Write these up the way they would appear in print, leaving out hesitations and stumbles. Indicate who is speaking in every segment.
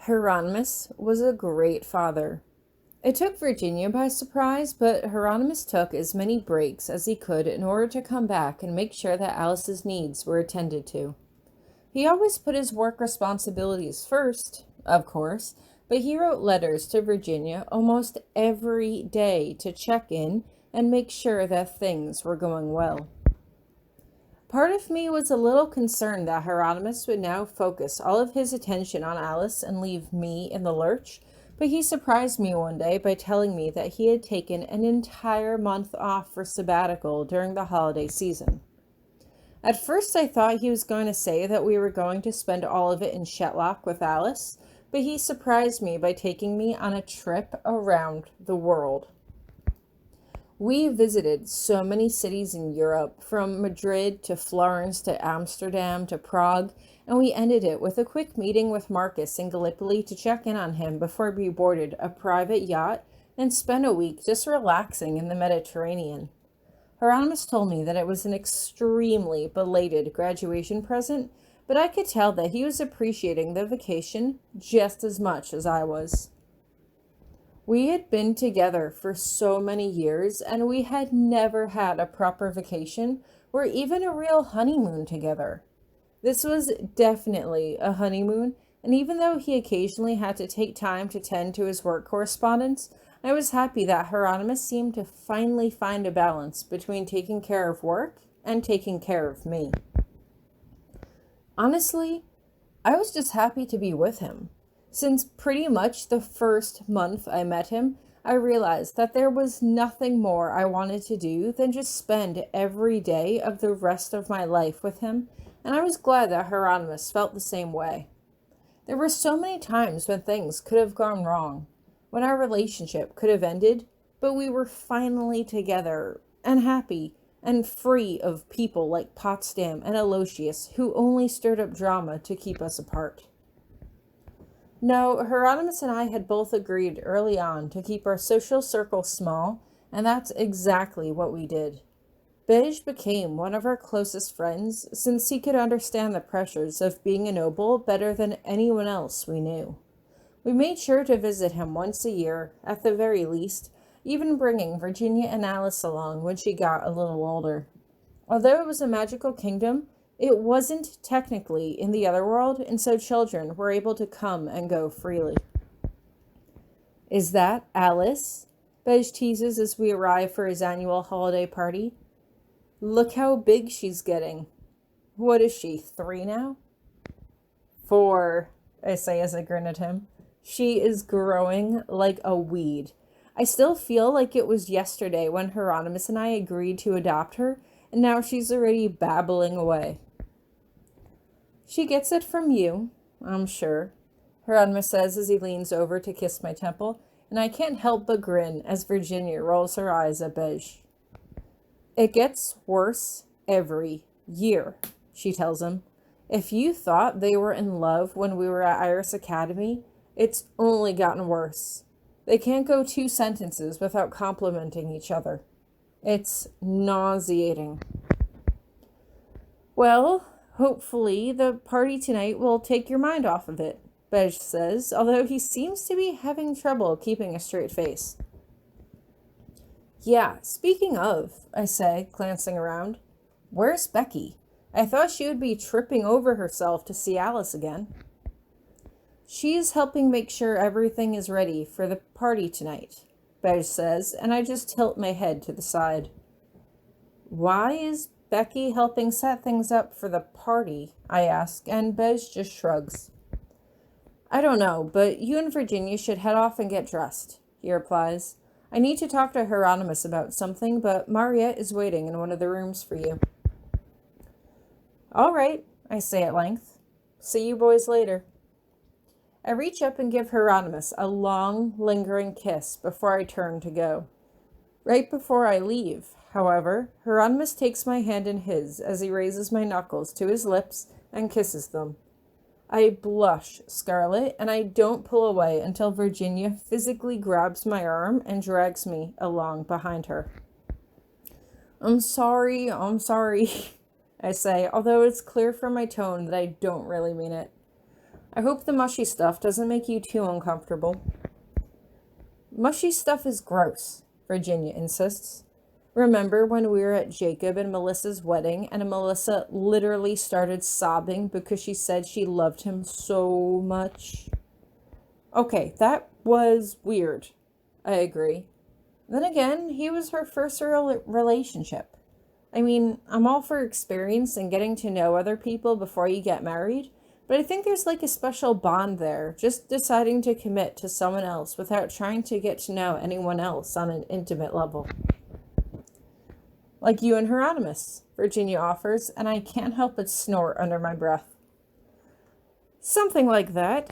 Speaker 1: Hieronymus was a great father. It took Virginia by surprise, but Hieronymus took as many breaks as he could in order to come back and make sure that Alice's needs were attended to. He always put his work responsibilities first, of course, but he wrote letters to Virginia almost every day to check in and make sure that things were going well. Part of me was a little concerned that Hieronymus would now focus all of his attention on Alice and leave me in the lurch, but he surprised me one day by telling me that he had taken an entire month off for sabbatical during the holiday season. At first I thought he was going to say that we were going to spend all of it in Shetlock with Alice, but he surprised me by taking me on a trip around the world. We visited so many cities in Europe, from Madrid to Florence to Amsterdam to Prague, and we ended it with a quick meeting with Marcus in Gallipoli to check in on him before we boarded a private yacht and spent a week just relaxing in the Mediterranean. Hieronymus told me that it was an extremely belated graduation present, but I could tell that he was appreciating the vacation just as much as I was. We had been together for so many years, and we had never had a proper vacation or even a real honeymoon together. This was definitely a honeymoon, and even though he occasionally had to take time to tend to his work correspondence, I was happy that Hieronymus seemed to finally find a balance between taking care of work and taking care of me. Honestly, I was just happy to be with him. Since pretty much the first month I met him, I realized that there was nothing more I wanted to do than just spend every day of the rest of my life with him, and I was glad that Hieronymus felt the same way. There were so many times when things could have gone wrong, when our relationship could have ended, but we were finally together and happy and free of people like Potsdam and Aloysius who only stirred up drama to keep us apart. No, Hieronymus and I had both agreed early on to keep our social circle small, and that's exactly what we did. Beige became one of our closest friends since he could understand the pressures of being a noble better than anyone else we knew. We made sure to visit him once a year, at the very least, even bringing Virginia and Alice along when she got a little older. Although it was a magical kingdom, it wasn't technically in the other world, and so children were able to come and go freely. "Is that Alice?" Beige teases as we arrive for his annual holiday party. "Look how big she's getting." "What is she, 3 now?" "4, I say as I grin at him. "She is growing like a weed. I still feel like it was yesterday when Hieronymus and I agreed to adopt her, and now she's already babbling away." "She gets it from you, I'm sure," Hieronymus says as he leans over to kiss my temple, and I can't help but grin as Virginia rolls her eyes at Beige. "It gets worse every year," she tells him. "If you thought they were in love when we were at Iris Academy, it's only gotten worse. They can't go 2 sentences without complimenting each other. It's nauseating." "Well, hopefully the party tonight will take your mind off of it," Beige says, although he seems to be having trouble keeping a straight face. "Yeah, speaking of," I say, glancing around, "where's Becky? I thought she would be tripping over herself to see Alice again." "She's helping make sure everything is ready for the party tonight," Beige says, and I just tilt my head to the side. "Why is Becky helping set things up for the party?" I ask, and Beige just shrugs. "I don't know, but you and Virginia should head off and get dressed," he replies. "I need to talk to Hieronymus about something, but Mariette is waiting in one of the rooms for you." "All right," I say at length. "See you boys later." I reach up and give Hieronymus a long, lingering kiss before I turn to go. Right before I leave, however, Hieronymus takes my hand in his as he raises my knuckles to his lips and kisses them. I blush scarlet, and I don't pull away until Virginia physically grabs my arm and drags me along behind her. I'm sorry, I say, although it's clear from my tone that I don't really mean it. I hope the mushy stuff doesn't make you too uncomfortable. Mushy stuff is gross, Virginia insists. Remember when we were at Jacob and Melissa's wedding and Melissa literally started sobbing because she said she loved him so much? Okay, that was weird. I agree. Then again, he was her first relationship. I mean, I'm all for experience and getting to know other people before you get married, but I think there's like a special bond there, just deciding to commit to someone else without trying to get to know anyone else on an intimate level. Like you and Hieronymous, Virginia offers, and I can't help but snort under my breath. Something like that.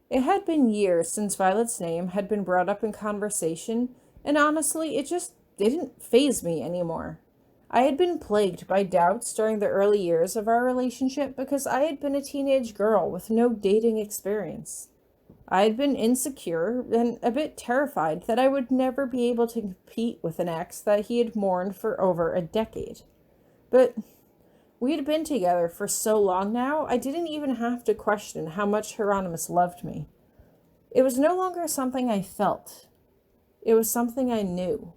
Speaker 1: It had been years since Violet's name had been brought up in conversation, and honestly, it just didn't faze me anymore. I had been plagued by doubts during the early years of our relationship because I had been a teenage girl with no dating experience. I had been insecure and a bit terrified that I would never be able to compete with an ex that he had mourned for over a decade. But we had been together for so long now, I didn't even have to question how much Hieronymous loved me. It was no longer something I felt. It was something I knew.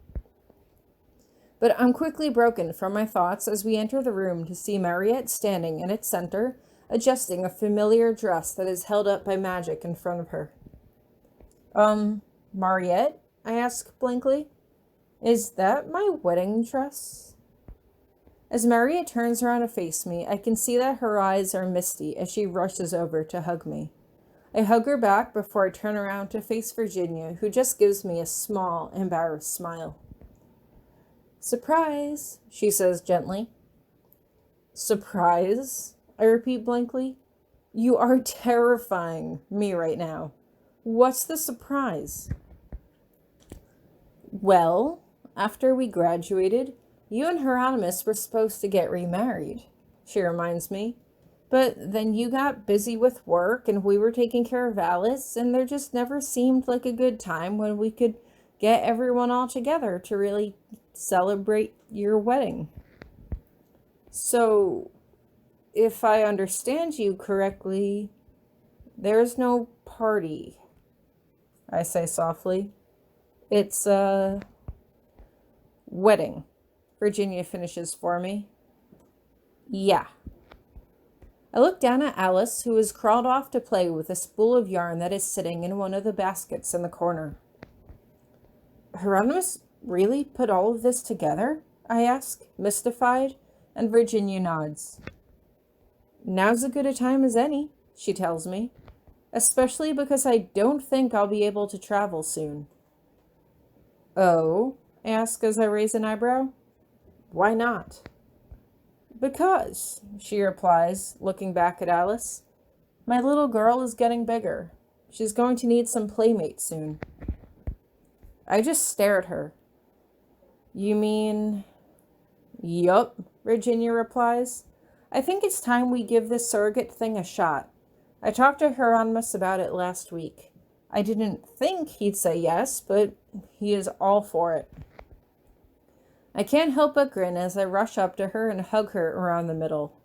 Speaker 1: But I'm quickly broken from my thoughts as we enter the room to see Mariette standing in its center, adjusting a familiar dress that is held up by magic in front of her. Mariette? I ask blankly. Is that my wedding dress? As Mariette turns around to face me, I can see that her eyes are misty as she rushes over to hug me. I hug her back before I turn around to face Virginia, who just gives me a small, embarrassed smile. Surprise, she says gently. Surprise? I repeat blankly. You are terrifying me right now. What's the surprise? Well, after we graduated, you and Hieronymous were supposed to get remarried, she reminds me. But then you got busy with work and we were taking care of Alice, and there just never seemed like a good time when we could get everyone all together to really celebrate your wedding. So, if I understand you correctly, there's no party, I say softly. It's a wedding, Virginia finishes for me. Yeah. I look down at Alice, who has crawled off to play with a spool of yarn that is sitting in one of the baskets in the corner. Hieronymous really put all of this together? I ask, mystified, and Virginia nods. Now's as good a time as any, she tells me, especially because I don't think I'll be able to travel soon. Oh? I ask as I raise an eyebrow. Why not? Because, she replies, looking back at Alice, my little girl is getting bigger. She's going to need some playmates soon. I just stare at her. You mean? Yup, Virginia replies. I think it's time we give this surrogate thing a shot. I talked to Hieronymous about it last week. I didn't think he'd say yes, but he is all for it. I can't help but grin as I rush up to her and hug her around the middle.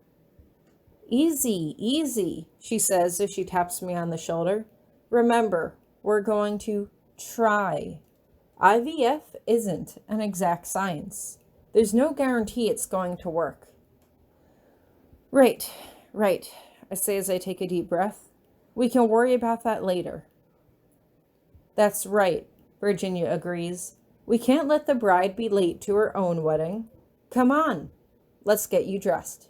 Speaker 1: Easy, easy, she says as she taps me on the shoulder. Remember, we're going to try. IVF isn't an exact science. There's no guarantee it's going to work. Right, I say as I take a deep breath. We can worry about that later. That's right, Virginia agrees. We can't let the bride be late to her own wedding. Come on, let's get you dressed.